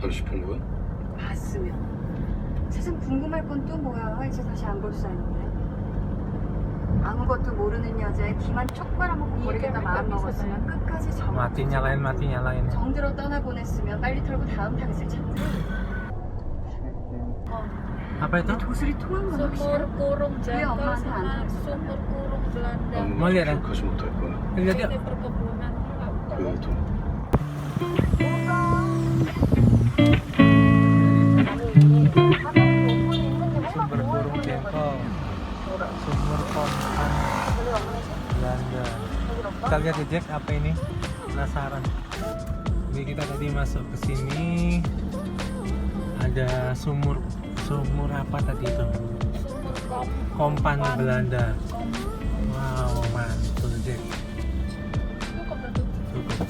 더 싶은 거야? 봤으면 세상 궁금할 건 또 뭐야. 이제 다시 안 볼 사이인데. 아무것도 모르는 여자에 기만 촉 빨아먹고 버리겠다 마음 먹었으면 끝까지 Mati nyalain. 정들어 떠나보냈으면 빨리 털고 다음 타겟을 찾자. Apa itu? 도술이 통한 건 Sumur 확실해? kurung Iya, jangkau Oma, sama Tante. sumur kurung Belanda. Mau lihat, kan? 기억하지 못할 거야. Lihat yuk. Ini perkebunan. 그 돈. Sumber burung jengkol, sumur kompan Belanda. Kita lihat ya Jack, apa ini? Penasaran. Jadi kita tadi masuk ke sini, ada sumur apa tadi itu? Kompan Belanda. Wow, mantul Jack. Cukup.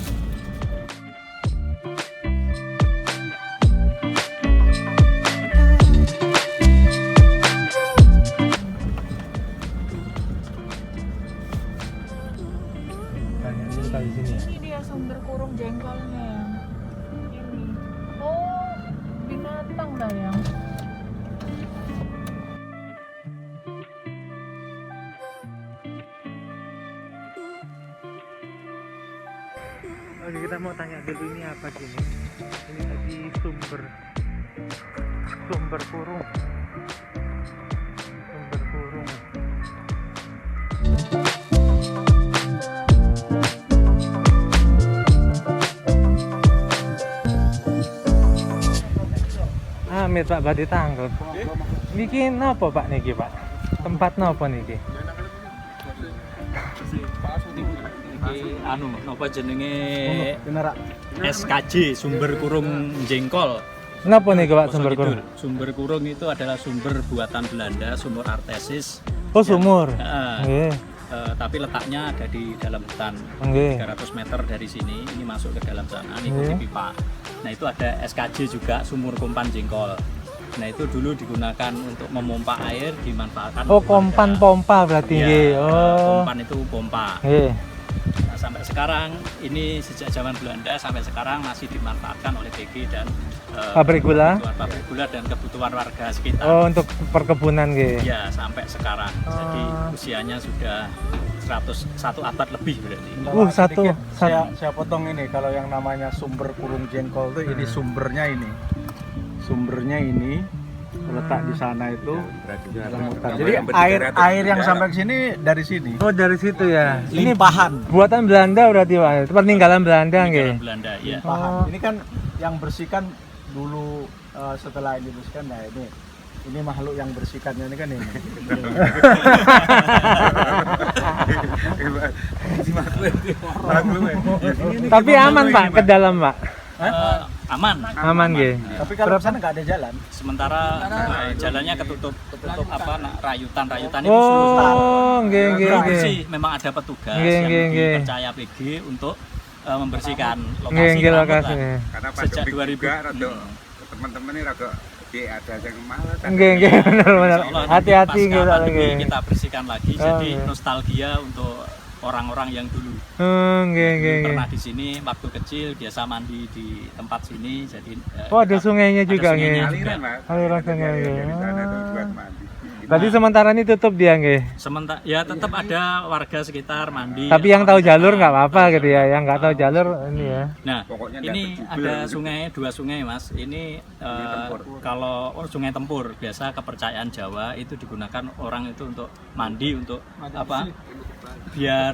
Tanya dulu kali sini ya. Ini dia sumber kurung jengkolnya. Ini. Oh, binatang dah ya. Oke, kita mau tanya dulu ini apa gini? Ini tadi sumber kurung. Sumber kurung. Amit Pak badhe tangkep. Niki napa Pak niki Pak? Tempat napa niki? Anu napa jenenge SKJ sumber kurung jengkol. Napa niki Pak sumber Kidul. kurung? Sumber kurung itu adalah sumber buatan Belanda, sumur artesis. Oh sumur. Eh, Nggih. tapi letaknya ada di dalam hutan. Nggih. 300 meter dari sini, ini masuk ke dalam sana, ini Nggih. di pipa. Nah itu ada SKJ juga, sumur kompan jengkol. Nah itu dulu digunakan untuk memompa air, dimanfaatkan. Oh untuk kompan warga. pompa berarti Ya, nggih. Oh. kompan itu pompa. Nggih. Nah, sampai sekarang ini sejak zaman Belanda sampai sekarang masih dimanfaatkan oleh PG dan Pabrik gula? kebutuhan pabrik gula dan kebutuhan warga sekitar. Oh untuk perkebunan nggih. Ya sampai sekarang. Jadi Oh. usianya sudah 101 abad lebih berarti. Satu. Saya potong ini, kalau yang namanya sumber kurung jengkol itu ini sumbernya ini letak di sana itu dalam hutan. Jadi air yang sampai ke sini dari sini. Oh dari situ ya. Ini Limpahan. buatan Belanda berarti Pak. Peninggalan Belanda nggih. Peninggalan Belanda ya. Oh. Ini kan yang bersihkan dulu, setelah ini bersihkan. Nah ini makhluk yang bersihkannya ini kan ini. Tapi aman Pak ke dalam Pak. Aman. Aman nggih. Tapi kalau ke sana nggak ada jalan. Sementara jalannya ketutup apa rayutan itu semua. Oh nggih nggih Belum nggih. bersih, memang ada petugas Nggih, yang nggih, nggih. dipercaya PG untuk membersihkan Nggih lokasi nggih keramat lokasi. lah. Karena Sejak pandemi 2000. juga rada teman-teman ini rada ada yang malas. Nggih nggih bener bener. Insya Allah Hati-hati pasca nggih pandemi nggih. kita bersihkan lagi, Oh, jadi iya. nostalgia untuk orang-orang yang dulu Nggih nggih nggih. pernah di sini waktu kecil biasa mandi di tempat sini, jadi Oh ada sungainya ada juga sungainya nggih. juga. Aliran mas. Aliran sungai, Iya, ya. di sana tuh buat mandi. Berarti sementara ini tutup dia nggih. Sementara ya tetap ada warga sekitar mandi. Tapi yang tahu jalur nggak apa-apa gitu ya. Yang nggak tahu jalur ini ya. Nah, Pokoknya ini nggak ada berjubel. sungai, dua sungai mas. Ini Tempur. kalau Sungai Tempur, biasa kepercayaan Jawa itu digunakan orang itu untuk mandi, untuk apa? Biar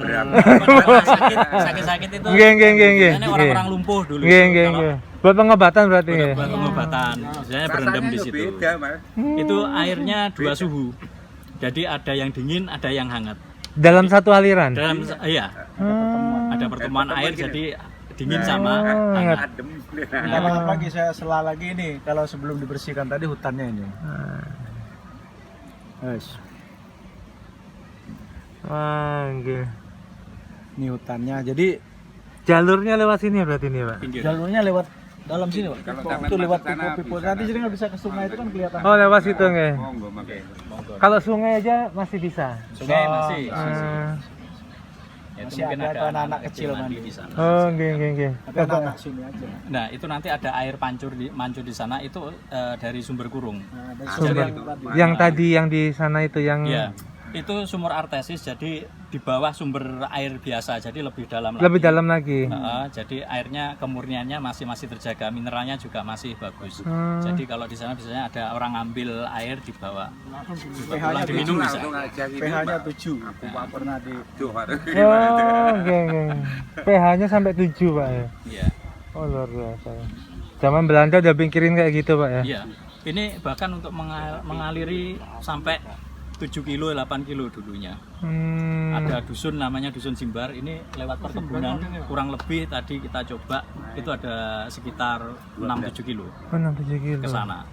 sakit-sakit itu. Nggih nggih nggih nggih. Biasanya orang-orang lumpuh dulu. Nggih itu nggih kalau nggih. Buat pengobatan berarti buat nggih. pengobatan, biasanya berendam di Rasanya situ. beda mas. Itu airnya dua suhu. Jadi ada yang dingin, ada yang hangat. Dalam satu aliran. Dalam iya, Hmm. ada pertemuan air jadi dingin Nah, sama hangat. hangat. Adem. Nah, lagi saya sela lagi ini, kalau sebelum dibersihkan tadi hutannya ini. Guys, Wah, nggih. ini hutannya. Jadi Jalurnya lewat sini ya berarti ini, Pak. Pinggir. jalurnya lewat dalam sini, Pak. Kalau Itu taman lewat masuk sana pipo-pipo. bisa. Nanti jadi nggak bisa ke sungai itu kan kelihatan. Oh, lewat situ nggih. Monggo makai. Kalau sungai aja masih bisa. Sungai masih. Ah. Ya, itu Masih mungkin ada ada anak-anak anak kecil kecil mandi mandi. di sana. Oh, nggih. Tapi anak sini aja. Nah, itu nanti ada air mancur di sana itu dari sumber kurung. Nah, ada Sumber. yang tadi. Yang tadi yang di sana itu yang Iya. Itu sumur artesis, jadi di bawah sumber air biasa, jadi lebih dalam lebih lagi. dalam lagi. Jadi airnya kemurniannya masih terjaga, mineralnya juga masih bagus. Jadi kalau di sana biasanya ada orang ambil air di bawah, pulang diminum bisa. pH-nya 7. Aku pernah di Oh, nggih. pH-nya sampai 7, Pak ya. Iya, Oh, luar biasa. Zaman Belanda udah pikirin kayak gitu, Pak ya. iya. Ini bahkan untuk mengaliri sampai 7 kilo, 8 kilo dulunya. Ada dusun namanya Dusun Simbar, ini lewat perkebunan kurang lebih tadi kita coba itu ada sekitar 6-7 kilo Oh, 6-7 kilo. ke sana.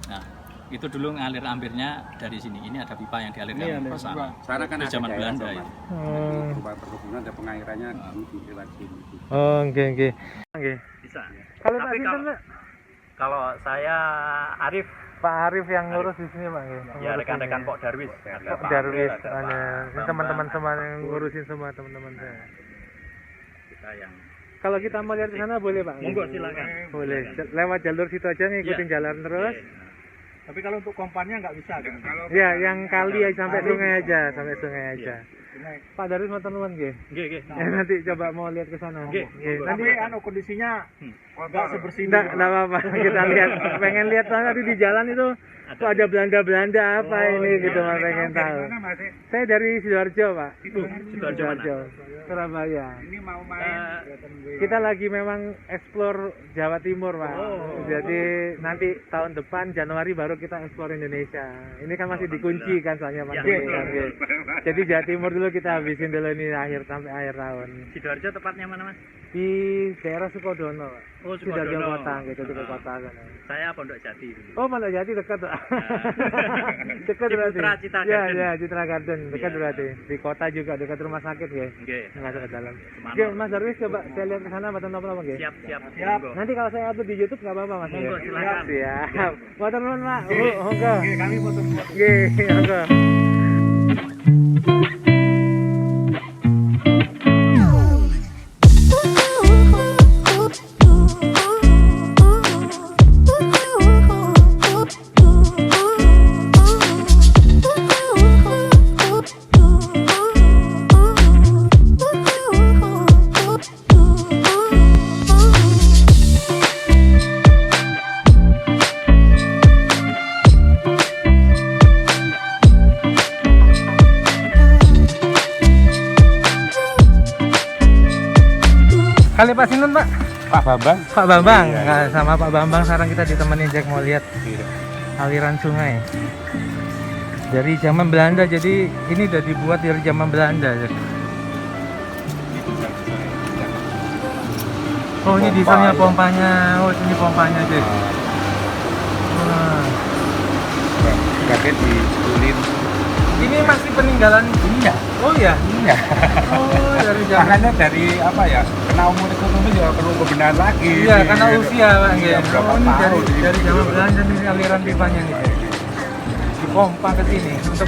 Nah, itu dulu ngalir ampirnya dari sini. Ini ada pipa yang dialirkan ke sana. Sana kan Itu ada zaman daerah Belanda Soman. itu. Rumah perkebunan ada pengairannya di lewat sini. Oh, nggih. Nggih. Bisa. Kalau Pak Tapi Sinten, Pak? Kalau saya Arif, Pak Arif yang ngurus di sini, Pak. ya rekan-rekan Pok Darwis. Pak Darwis, ada ini teman-teman semua yang ngurusin semua teman-teman saya. Kita yang Kalau kita mau lihat ke sana boleh, Pak? monggo silakan. Boleh. Lewat jalur situ aja ngikutin jalan terus. Tapi kalau untuk kompannya nggak bisa kan? Ya, yang kali aja sampai sungai aja. Pak Darwis mau temuan nggih? Nggih. Ya, nanti coba mau lihat ke sana. Nggih. Nanti Tapi kondisinya nggak sebersih enggak apa-apa. Kita lihat, pengen lihat nanti di jalan itu kok ada Belanda apa ini gitu, Pak, pengen tahu. Saya dari Sidoarjo, Pak. Sidoarjo mana? Surabaya. Ini mau main. Kita lagi memang explore Jawa Timur, Pak. Jadi nanti tahun depan Januari baru kita explore Indonesia. Ini kan masih dikunci kan soalnya pandemi kan. Jadi Jawa Timur dulu kita habisin dulu ini sampai akhir tahun. Sidoarjo tepatnya mana, Mas? Di daerah Sukodono, Pak. Oh, Sidoarjo Sukodono. kota gitu, di kota sana. Saya Pondok Jati dulu. Oh, Pondok Jati dekat, Pak. Dekat berarti. Ciputra, Citra Ya, Garden. ya, Citra Garden dekat Iya. berarti. Di kota juga dekat rumah sakit ya. Nggih. Masuk ke dalam. Semangat. Oke, Mas Darwis coba saya lihat ke sana apa apa nggih? Siap. Siap. Monggo. Nanti kalau saya upload di YouTube nggak apa-apa, Mas. Monggo, Ya? silakan. Siap. Motor nuwun, Pak. Monggo. Kami foto. Nggih, monggo. Kali Pak Sinten, Pak? Pak Bambang. Pak Bambang. Iya. Nah, sama Pak Bambang sekarang kita ditemenin Jack mau lihat Iya. aliran sungai. Dari zaman Belanda, jadi ini udah dibuat dari zaman Belanda. Jack. Oh, ini desainnya pompanya. Oh, ini pompanya, Jack. Wah. Kaget di Sulit. Ini masih peninggalan. Iya. Oh ya. Iya. Oh, dari zaman. Makanya dari apa ya? Kena umur ekonomi juga perlu pembenahan lagi. Iya, karena usia, Pak. Iya, berapa Oh, ini tahun dari zaman Belanda ini aliran pipanya nih. Jack. Dipompa ke sini untuk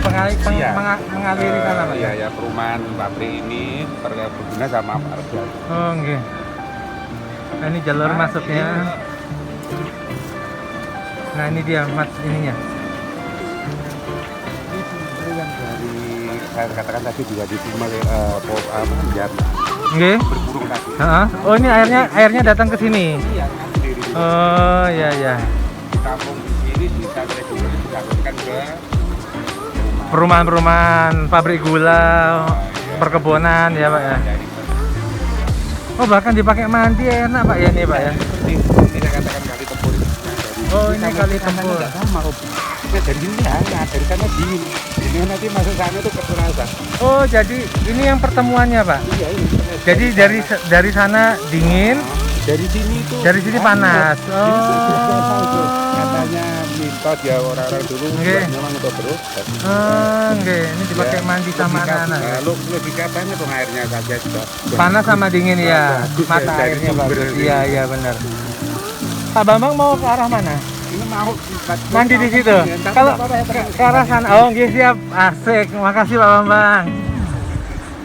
Iya. mengaliri sana, Pak. Iya, ya perumahan pabrik ini berguna sama warga. Oh, nggih. Nah, ini jalur masuknya. Nah, ini dia mat ininya. Ini yang dari saya katakan tadi juga di Timur Jerman Nggih. berburung tadi. Heeh. Oh, ini airnya datang ke sini. Iya, sendiri. Oh, iya ya. Di kampung di sini bisa juga disalurkan ke Perumahan-perumahan, pabrik gula, perkebunan ya, Pak ya. Oh, bahkan dipakai mandi enak, Pak ya ini, Pak ya. Ini saya katakan kali tempur. Oh, ini kali tempur. Sama, nah, dari sini ya, dari sana dingin. Ini nanti masuk sana itu keterasan. Oh, jadi ini yang pertemuannya, Pak. Iya, ini. Jadi dari sana dingin, dari sini itu dari sini panas. Oh. Oh. Katanya mitos ya orang-orang dulu Oke. memang untuk terus. Oh, nggih. Ini dipakai mandi sama anak-anak. Logikanya tuh airnya saja sudah. Panas sama dingin ya, Bagus, mata ya, dari airnya sumber bagus. ini. Iya, iya benar. Pak Bambang mau ke arah mana? Ini mau Mandi di situ. Kalau ke arah sana, oh nggih siap. Asik. Makasih Pak Bambang.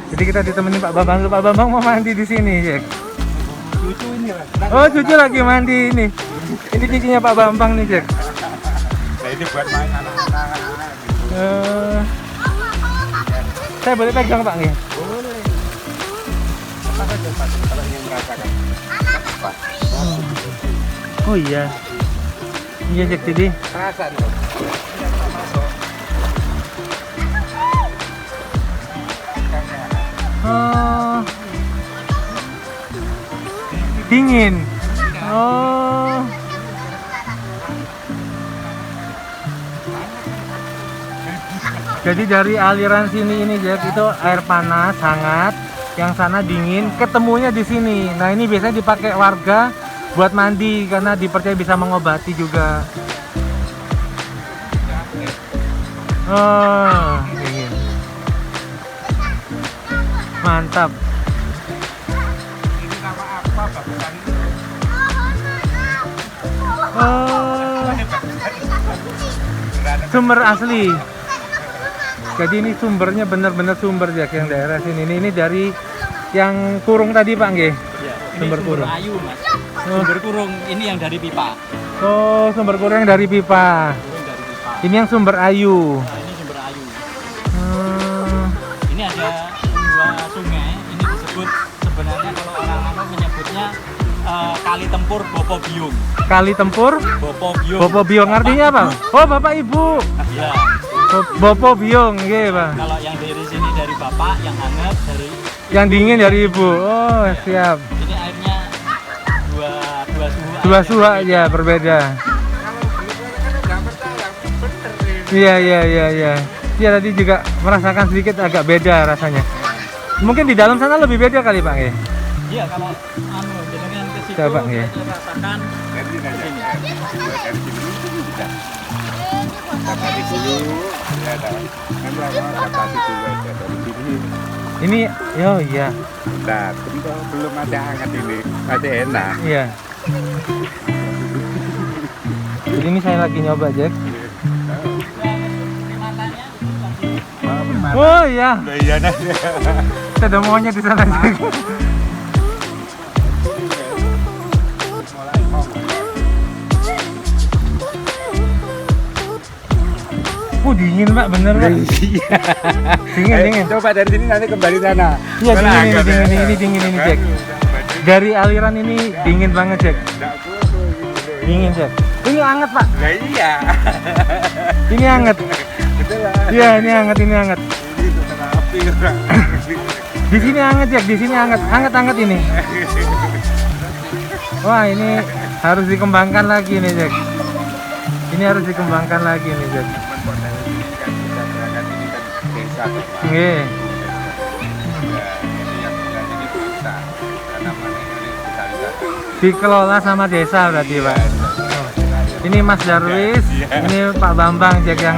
Jadi kita ditemenin Pak Bambang. Pak Bambang mau mandi di sini, Jack. Cucu ini lah. Oh, cucu lagi mandi ini. Ini cincinnya Pak Bambang nih, Jack. Nah ini buat main anak-anak. Saya boleh pegang Pak nggih? Boleh. Apa saja Pak, kalau ingin merasakan. Pak. Oh iya. Iya, Jack, jadi. Rasa nih. Oh. Dingin. Oh. Jadi dari aliran sini ini Jack itu air panas hangat, yang sana dingin, ketemunya di sini. Nah, ini biasanya dipakai warga buat mandi karena dipercaya bisa mengobati juga. Oh, dingin. Mantap. Ini nama apa bagusan ini? Oh, sumber asli. Jadi ini sumbernya benar-benar sumber Jack yang daerah sini. Ini dari yang kurung tadi Pak nggih. Ya, ini Sumber kurung. ayu Mas. Sumber kurung ini yang dari pipa. Oh, sumber kurung yang dari pipa. Kurung dari pipa. Ini yang sumber ayu. Nah, ini sumber ayu. Hmm. Ini ada dua sungai. Ini disebut sebenarnya kalau orang-orang menyebutnya Kali Tempur Bopo Biung. Kali Tempur, Bopo Biung. Bopo Biong artinya apa? Oh, Bapak Ibu. Ya. Bopo Biong, nggih, Pak. Kalau yang dari sini dari bapak, yang hangat dari Yang dingin dari Ibu. Oh, siap. ini airnya dua suhu. Dua suha ya berbeda. Kalau begitu kan nggak percaya, bener ini. Iya, iya, iya, iya. Iya, tadi juga merasakan sedikit agak beda rasanya. Mungkin di dalam sana lebih beda kali, Pak nggih. Iya, kalau jenengan ke situ Coba, ya. saya rasakan Dari sini aja. sini. Dari sini bisa. Batasi dulu. Ya, kan batasi dulu aja dari sini. Ini, oh iya, Nah, belum ada hangat ini, masih enak. iya. Jadi ini saya lagi nyoba, Jack. Oh iya, Nah, iya nah. ada maunya di sana, Jack. Dingin Pak, bener Pak. Dingin, dingin. Coba dari sini nanti kembali sana. Iya, dingin ini Jack. Dari aliran ini dingin banget Jack. Dingin Jack. Ini hangat Pak. Nah iya. Ini hangat. Betul lah. Iya, ini hangat, ini hangat. Ini terapi orang. Di sini hangat Jack, di sini hangat, hangat ini. Wah, ini harus dikembangkan lagi nih Jack. Ini harus dikembangkan lagi nih Jack. Desa Pak. Nggih. Dikelola sama desa berarti Pak. Oh. Ini Mas Darwis, ini Pak Bambang Jack yang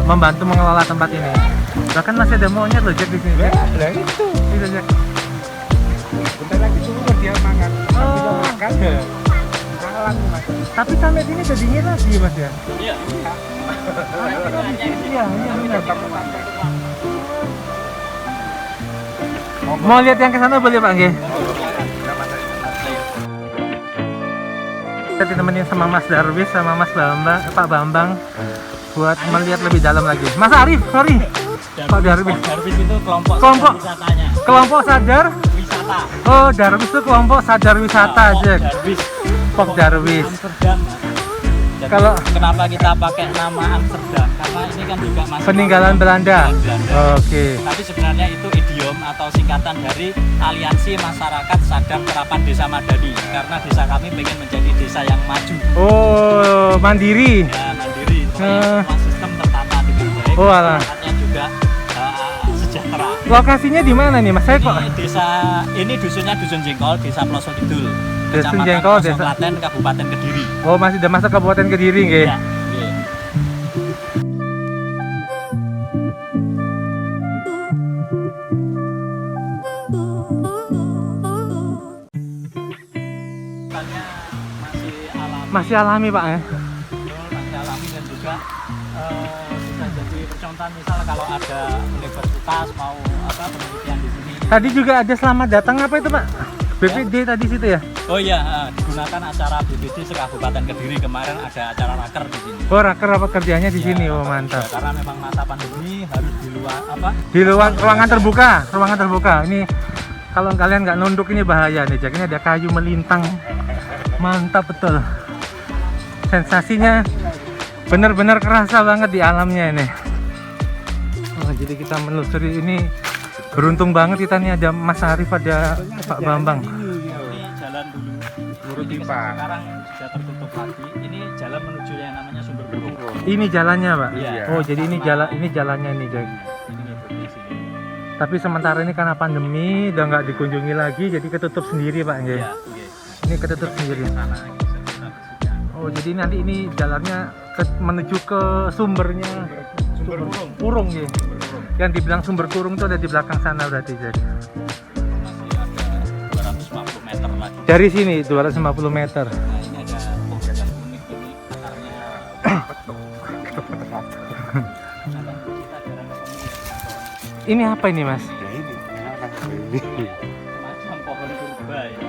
membantu mengelola tempat ini. Bahkan masih ada monyet loh Jack di sini. Lah itu. Bisa Jack. Bentar lagi turun dia makan. Oh. Bisa makan. Jalan Mas. Tapi sampai sini udah dingin lagi Mas ya. Iya. Iya, iya benar. Mau lihat yang ke sana boleh Pak nggih? Kita ditemenin sama Mas Darwis sama Mas Bambang, Pak Bambang buat melihat lebih dalam lagi. Mas Arif, sorry. Pak Darwis. Darwis itu kelompok Kelompok. sadar wisatanya. Kelompok sadar. Wisata. Oh, Darwis itu kelompok sadar wisata Pok Jack. Darwis. Pok Darwis. Amsterdam. Jadi, Kalau- kenapa kita pakai nama Amsterdam? Karena ini kan juga masih Peninggalan Belanda. Oke. Tapi sebenarnya itu idiom atau singkatan dari Aliansi Masyarakat Sadar Terapan Desa Madani. Karena desa kami pengen menjadi desa yang maju, Oh, mandiri. ya mandiri. Supaya semua sistem tertata dengan baik. Oh, alah. Masyarakatnya juga sejahtera. Lokasinya di mana nih Mas? Saya kok Ini desa, ini dusunnya Dusun Jengkol, Desa Ploso Kidul. Dusun Kecamatan Jengkol, Ploso desa- Klaten, Kabupaten Kediri. Oh, masih udah masuk Kabupaten Kediri nggih. Ya, iya. Hutannya masih alami, Masih alami Pak ya. masih alami dan juga bisa jadi spontan misal kalau ada universitas mau apa penelitian di sini. Tadi juga ada selamat datang apa itu Pak? BPD tadi situ ya? Oh iya, digunakan acara BPD se-Kabupaten Kediri kemarin ada acara raker di sini. Oh raker apa kerjanya di Ya, sini? Oh raker mantap. juga, karena memang masa pandemi harus di luar apa? Di luar ruangan terbuka. Ini kalau kalian nggak nunduk ini bahaya nih. Jadi ini ada kayu melintang. Mantap betul. Sensasinya benar-benar kerasa banget di alamnya ini. Oh, jadi kita menelusuri ini. Beruntung banget kita nih ada Mas Arif, ada Pak Bambang. Ini jalan dulu. Menurut Ini pipa. sekarang sudah tertutup lagi. Ini jalan menuju yang namanya Sumber Burung. Ini jalannya Pak. Iya. Oh jadi ini jalannya ini Jack. Ini ngikuti sini. Tapi sementara ini karena pandemi udah nggak dikunjungi lagi, jadi ketutup sendiri Pak. Nggih. Iya, oke. Ini ketutup sendiri. Sana kita bersihkan. Oh jadi nanti ini jalannya menuju ke sumbernya. Sumber Burung. Kurung ya. Yang dibilang sumber kurung itu ada di belakang sana berarti Jack. Masih ada 250 meter lagi. Dari sini 250 meter. Nah, ini ada pohon yang unik ini akarnya. Ini apa ini Mas? Ya ini. Macam pohon purba ya.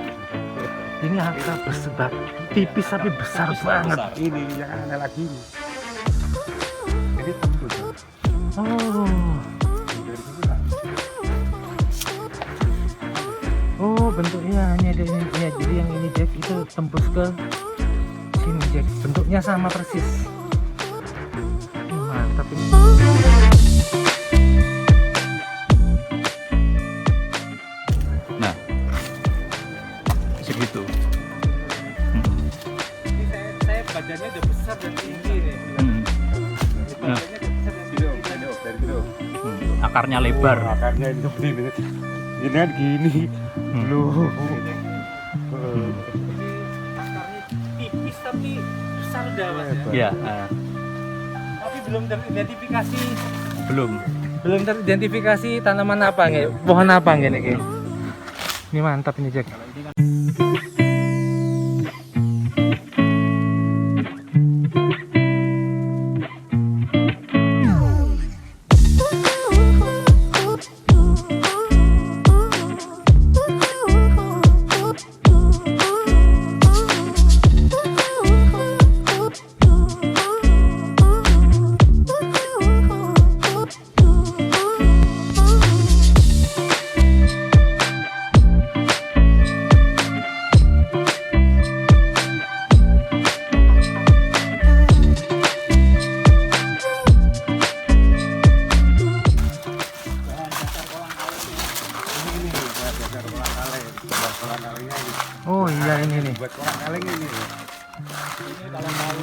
Ini akar bersebab tipis tapi besar Tapi banget. besar. Ini yang ada lagi ini. Ini tembus. Oh. Oh bentuknya ini ada ini ya. Jadi yang ini Jack itu tembus ke sini Jack. Bentuknya sama persis. Mantap ini. Nah, segitu. Saya badannya udah besar dan tinggi nih. Nah, Dari situ. akarnya lebar. Akarnya ini seperti ini. Ini kan gini. Loh. Akarnya tipis tapi besar udah Mas ya. Ya, Tapi belum teridentifikasi. belum. Teridentifikasi tanaman apa nggak? Pohon apa nggak nih? Ini mantap ini Jack. Oh iya ini nih. Buat kolang kaling ini. Ini kalau mau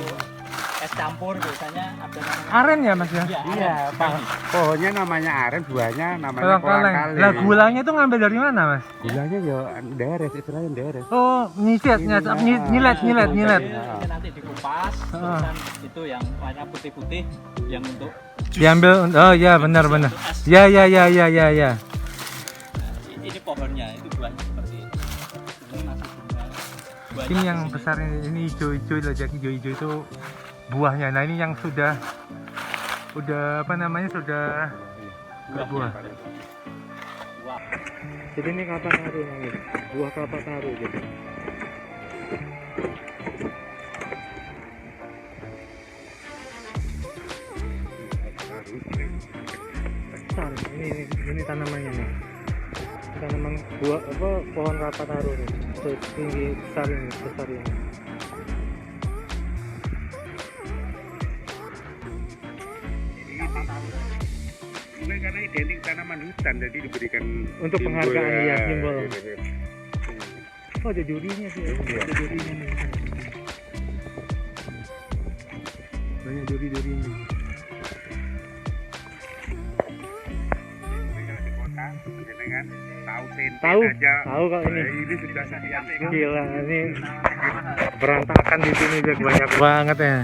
es campur biasanya ada namanya. Aren ya Mas ya? Iya, Pak. Pohonnya namanya aren, buahnya namanya Kolang kolang kaleng. kaling. Lah gulanya tuh ngambil dari mana Mas? Gulanya ya deres, istilahnya deres. Oh nyilet nyilet. Ini nanti dikupas, terusan itu yang warna putih-putih yang untuk jus. Diambil. Oh ya benar. Untuk es. Ya. Nah, ini pohonnya, itu buahnya seperti itu. Ini masih bunga. Buahnya Ini yang di sini. besar ini hijau-hijau loh, Jack. Hijau-hijau itu buahnya. Nah ini yang sudah apa namanya sudah berbuah. Wah. Jadi ini kelapa taru namanya. Buah kelapa taru gitu. Besar. Ini tanamannya nih. Tanaman buah apa pohon kelapa taru nih. Tinggi besar ini. Ini karena identik tanaman hutan, jadi diberikan Untuk simbol, penghargaan, iya, simbol. gitu. Oh ada durinya sih. Ada durinya nih. Banyak duri-durinya. Ini kalau di kota, jenengan tahu tempe Tahu? aja. Tahu kalau ini. Ini sudah sekian. Gila ini berantakan di sini Jack, banyak banget ya.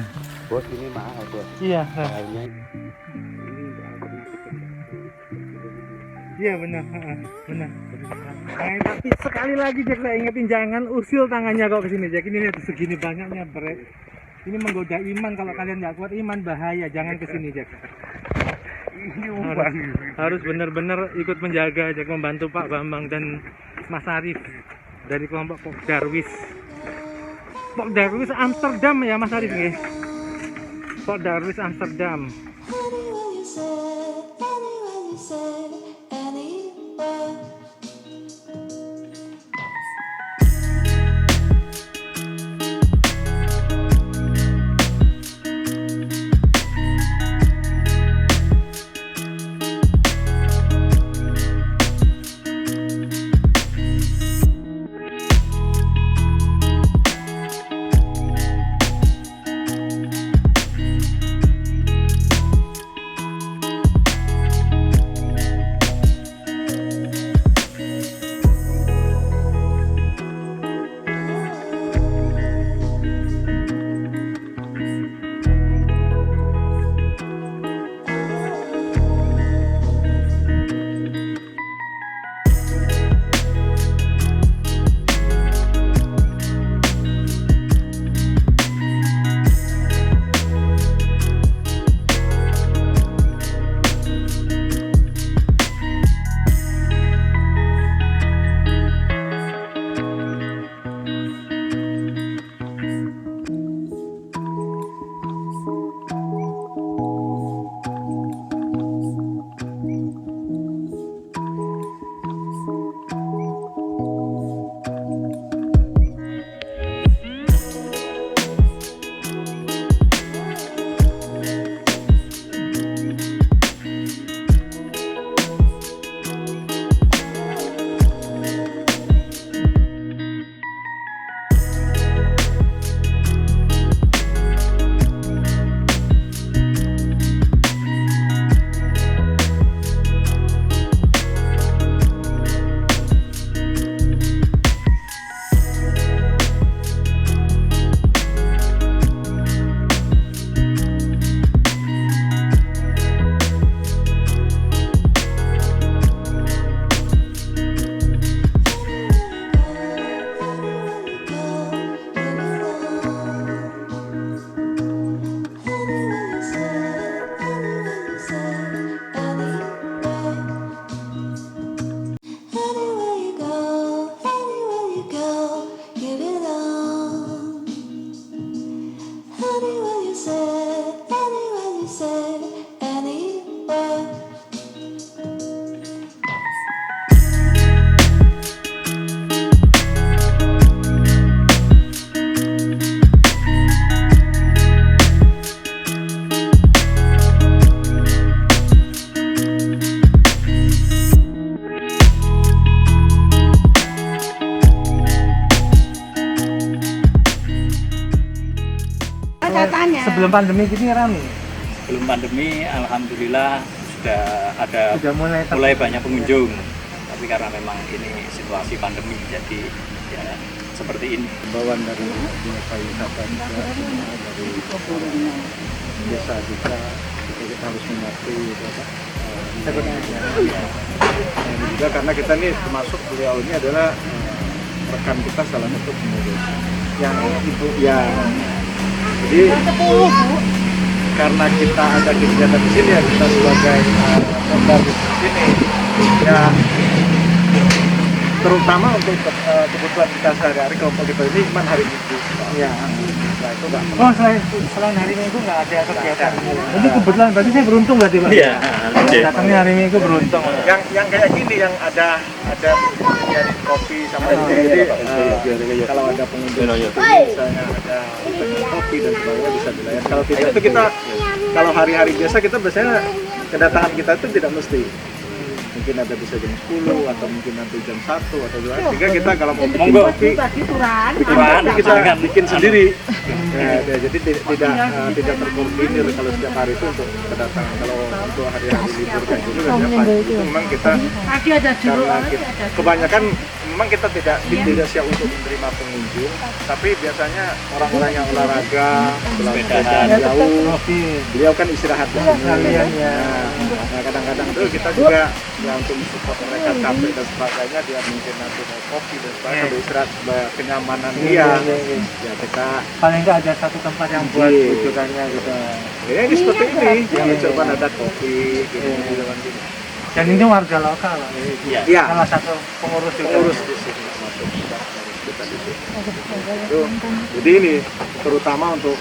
Bos ini mahal bos. Iya. Mahalnya Iya benar, benar. Nah, tapi sekali lagi Jack saya ingetin jangan usil tangannya kok ke sini Jack. Ini lihat segini banyaknya Ini menggoda iman, kalau kalian nggak kuat iman bahaya, jangan ke sini Jack. harus benar-benar ikut menjaga, membantu Pak Bambang dan Mas Arif dari kelompok Pok Darwis. Pok Darwis Amsterdam ya Mas Arif nggih. Pok Darwis Amsterdam. Anywhere you say, anywhere. Sebelum pandemi gini rame. Belum pandemi, alhamdulillah sudah mulai banyak pengunjung. Tapi karena memang ini situasi pandemi, jadi ya seperti ini. Himbauan dari Dinas Pariwisata juga, dari desa juga, kita harus mematuhi itu apa. Dan juga karena kita ini termasuk beliau ini adalah rekan kita salah satu pengurus yang ibu ya. Jadi karena kita ada kegiatan di sini ya, kita sebagai member di sini ya, terutama untuk kebutuhan kita sehari-hari kelompok kita ini cuma hari Minggu ya. Nah, itu enggak. Oh, selain hari Minggu nggak ada kegiatan. Jadi kebetulan berarti saya beruntung berarti Pak. Iya. Datangnya hari Minggu beruntung. Yang kayak gini yang ada jadi kopi sama jadi kalau ada pengunjung misalnya ada kopi dan sebagainya bisa dilayani. Kalau tidak itu kita kalau hari-hari biasa kita biasanya kedatangan kita itu tidak mesti. Mungkin ada bisa jam 10 atau mungkin nanti jam 1 atau 2. Sehingga kita kalau mau bikin kopi kita bikin sendiri. Ya, jadi tidak terkoordinir kalau setiap hari itu untuk kedatangan. Kalau untuk hari-hari libur kayak gitu itu memang kita karena kebanyakan memang kita tidak siap untuk menerima pengunjung, tapi biasanya orang-orang yang olahraga, sepeda jauh, beliau kan istirahat di sini. Nah, Nah kadang-kadang itu kita juga ya untuk support mereka capek dan sebagainya, dia mungkin nanti mau kopi dan sebagainya, sambil istirahat kenyamanan dia. Ya kita Paling nggak ada satu tempat yang buat rujukannya gitu. ya ini seperti ini yang coba ada kopi gitu gitu. Dan ini warga lokal lah. Iya. Salah satu pengurus juga. Pengurus di sini masuk kita di sini. Itu, jadi ini terutama untuk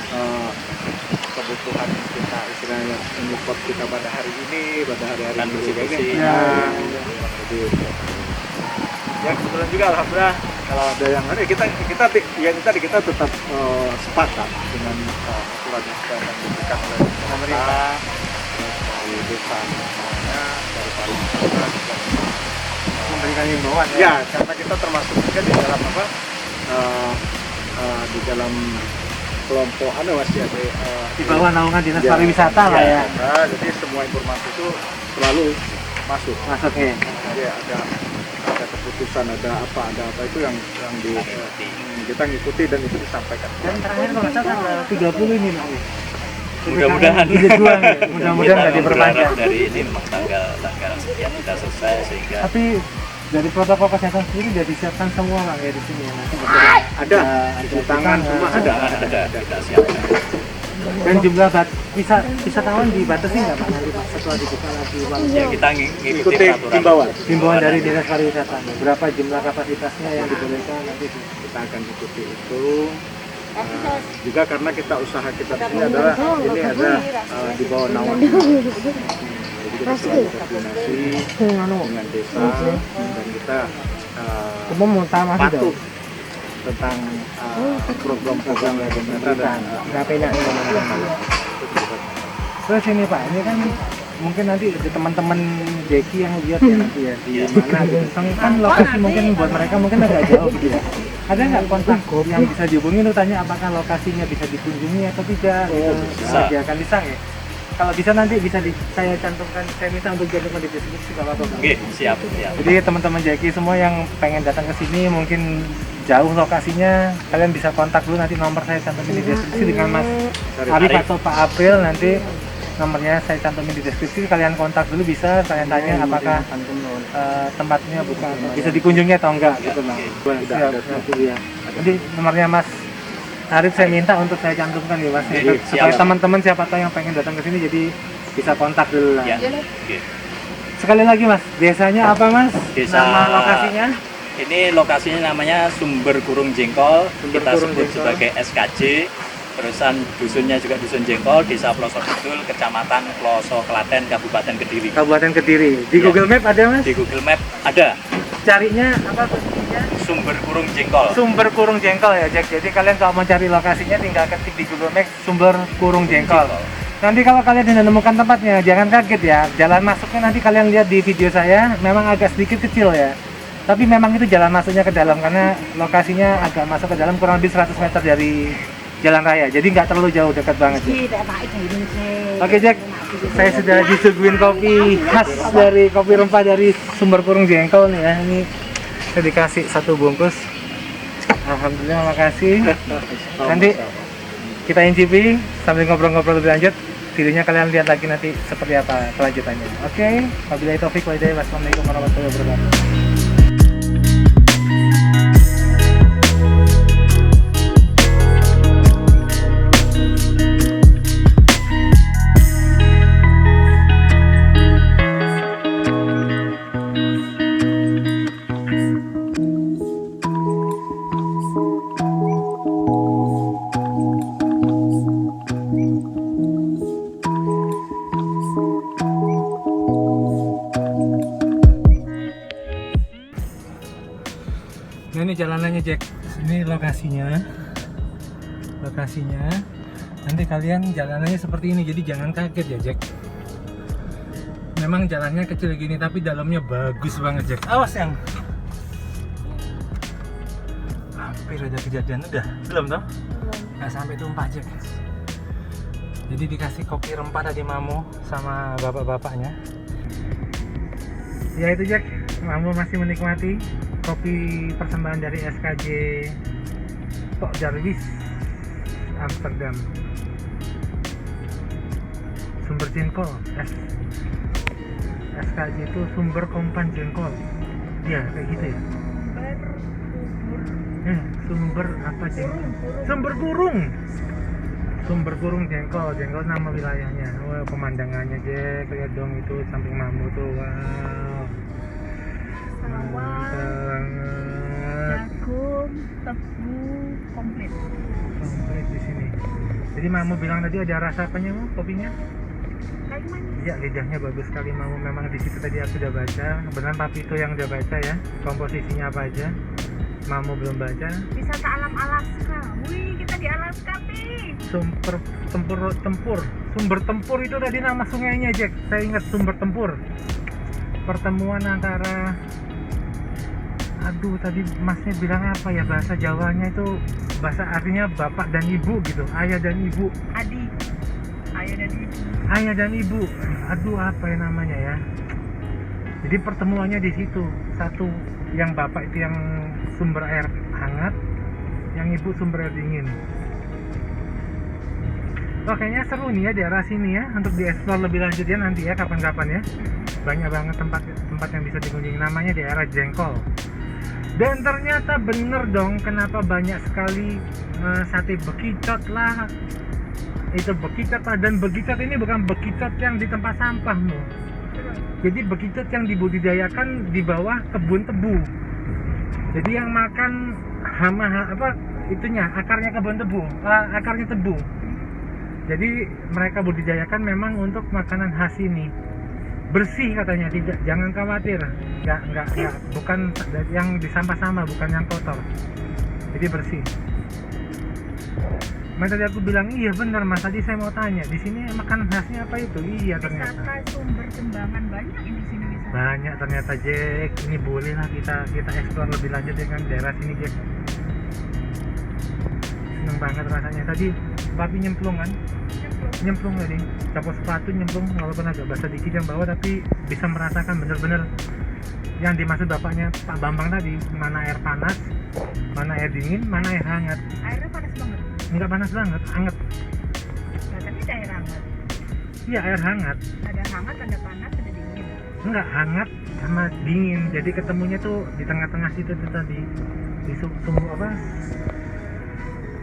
kebutuhan kita istilahnya menyupport kita pada hari ini, pada hari-hari ini. Jadi ya kebetulan juga alhamdulillah kalau ada yang ada kita tetap sepakat dengan aturan yang sudah diberikan oleh pemerintah, dari desa semuanya, dari pariwisata juga Memberikan himbauan ya, karena kita termasuk juga di dalam di dalam kelompok Mas ya di bawah naungan dinas pariwisata lah ya. Nah, jadi semua informasi itu selalu masuk. Masuknya. Jadi ada keputusan, ada apa itu yang kita ngikuti dan itu disampaikan. Dan terakhir kalau nggak salah tanggal 30 ini Pak. Mudah-mudahan. Mudah-mudahan nggak diperpanjang. Dari ini memang tanggal sekian kita selesai sehingga Tapi dari protokol kesehatan sendiri sudah disiapkan semua Pak ya di sini ya. Nanti Ada cuci tangan semua ada. kita siapkan. Dan jumlah wisatawan dibatasi nggak Pak nanti Pak setelah dibuka lagi Pak? Ya kita ngikuti Ikuti peraturan. himbauan Dari dinas pariwisata. Berapa jumlah kapasitasnya yang dibolehkan nanti kita akan ikuti itu. Juga karena kita usaha kita di sini adalah ini ada di bawah naungan. Jadi kita selalu koordinasi dengan desa dan kita patuh tentang program-program yang pemerintah dan Terus ini Pak, ini kan mungkin nanti ada teman-teman Jeki yang lihat ya nanti ya di mana gitu. Kan lokasi mungkin buat mereka mungkin agak jauh gitu ya. Ada nggak kontak yang bisa dihubungi untuk tanya apakah lokasinya bisa dikunjungi atau tidak? Bisa ya. Kalau bisa nanti bisa saya cantumkan, saya minta untuk cantumkan di deskripsi kalau apa. Oke, siap. Jadi teman-teman Jeki semua yang pengen datang ke sini mungkin jauh lokasinya, kalian bisa kontak dulu, nanti nomor saya cantumin di deskripsi dengan Mas Arif atau Pak April, nanti nomornya saya cantumin di deskripsi, kalian kontak dulu bisa, kalian tanya apakah tempatnya buka, bisa dikunjungi atau enggak gitu Bang. Jadi nomornya Mas Arif saya minta untuk saya cantumkan ya Mas, supaya teman-teman siapa tahu yang pengen datang ke sini jadi bisa kontak dulu lah. Ya. Sekali lagi Mas, desanya apa Mas? Nama lokasinya? Ini lokasinya namanya Sumber Kurung Jengkol, kita sebut sebagai SKJ. Terusan dusunnya juga Dusun Jengkol, Desa Ploso Kidul, Kecamatan Ploso Klaten, Kabupaten Kediri. Kabupaten Kediri. Di Google Map ada Mas? Di Google Map ada. Carinya apa posisinya? Sumber Kurung Jengkol. Sumber Kurung Jengkol ya Jack. Jadi kalian kalau mau cari lokasinya tinggal ketik di Google Map Sumber Kurung Jengkol. Nanti kalau kalian tidak menemukan tempatnya, jangan kaget ya. Jalan masuknya nanti kalian lihat di video saya, memang agak sedikit kecil ya. Tapi memang itu jalan masuknya ke dalam karena lokasinya agak masuk ke dalam kurang lebih 100 meter dari jalan raya. Jadi nggak terlalu jauh, dekat banget. Oke Jack, saya sudah disuguhin kopi khas dari kopi rempah dari Sumber Kurung Jengkol nih ya. Ini saya dikasih 1 bungkus. Alhamdulillah, makasih. Nanti kita incipi sambil ngobrol-ngobrol lebih lanjut. Videonya kalian lihat lagi nanti seperti apa kelanjutannya. Oke, wabillahi taufik wal hidayah. Wassalamualaikum warahmatullahi wabarakatuh. Nah ini jalanannya Jack, ini lokasinya. Nanti kalian jalanannya seperti ini, jadi jangan kaget ya Jack. Memang jalannya kecil gini tapi dalamnya bagus banget Jack. Awas yang hampir ada kejadian, udah belum toh? Nggak sampai tumpah Jack. Jadi dikasih kopi rempah tadi Mamo sama bapak-bapaknya. Ya itu Jack, Mamo masih menikmati kopi persembahan dari SKJ Tok Jarvis Amsterdam. Sumber Jengkol SKJ itu sumber kompan jengkol. Iya, kayak gitu ya. Sumber apa jengkol? Sumber kurung. Sumber kurung jengkol. Jengkol nama wilayahnya. Wah, pemandangannya Jack, lihat dong itu samping Mamu tuh. Wow. Mantap. Jagung, tebu, komplit. Komplit di sini. Jadi Mamu bilang tadi ada rasa apanya Mu kopinya? Kayak manis. Ya, lidahnya bagus sekali Mamu. Memang di situ tadi aku sudah baca. Kebetulan Papi itu yang udah baca ya. Komposisinya apa aja. Mamu belum baca. Wisata alam Alaska. Wih, kita di Alaska nih. Sumber tempur itu tadi nama sungainya Jack. Saya ingat sumber tempur. Pertemuan antara, aduh tadi masnya bilang apa ya, bahasa Jawanya itu, bahasa artinya bapak dan ibu gitu, ayah dan ibu. Adik. Ayah dan ibu. Ayah dan ibu. Aduh apa ya namanya ya. Jadi pertemuannya di situ. Satu yang bapak itu yang sumber air hangat, yang ibu sumber air dingin. Wah, kayaknya seru nih ya di arah sini ya, untuk dieksplor lebih lanjut ya nanti ya, kapan-kapan ya. Banyak banget tempat yang bisa dikunjungi, namanya daerah Jengkol. Dan ternyata bener dong, kenapa banyak sekali sate bekicot lah, itu bekicot lah. Dan bekicot ini bukan bekicot yang di tempat sampah loh. Jadi bekicot yang dibudidayakan di bawah kebun tebu. Jadi yang makan akarnya kebun tebu, akarnya tebu. Jadi mereka budidayakan memang untuk makanan khas ini. Bersih katanya, tidak, jangan khawatir. Enggak, bukan yang di sampah sama, bukan yang kotor. Jadi bersih. Mas tadi aku bilang iya benar Mas, tadi saya mau tanya, di sini makanan khasnya apa itu? Iya ternyata. Wisata sumber Kembangan banyak di sini wisata. Banyak ternyata Jack. Ini boleh lah kita explore lebih lanjut dengan daerah sini Jack. Seneng banget rasanya. Tadi Papi nyemplung kan? Nyemplung tadi, copot sepatu nyemplung, walaupun agak basah dikit yang bawah, tapi bisa merasakan bener-bener yang dimaksud bapaknya Pak Bambang tadi, mana air panas, mana air dingin, mana air hangat. Airnya panas banget. Enggak panas banget, hangat. Nah, tapi ada air hangat. Iya, air hangat. Ada hangat, ada panas, ada dingin. Enggak, hangat sama dingin. Jadi ketemunya tuh di tengah-tengah situ tuh tadi. Di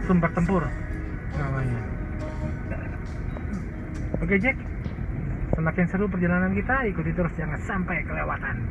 sumber tempur namanya. Oke Jack, semakin seru perjalanan kita, ikuti terus, jangan sampai kelewatan.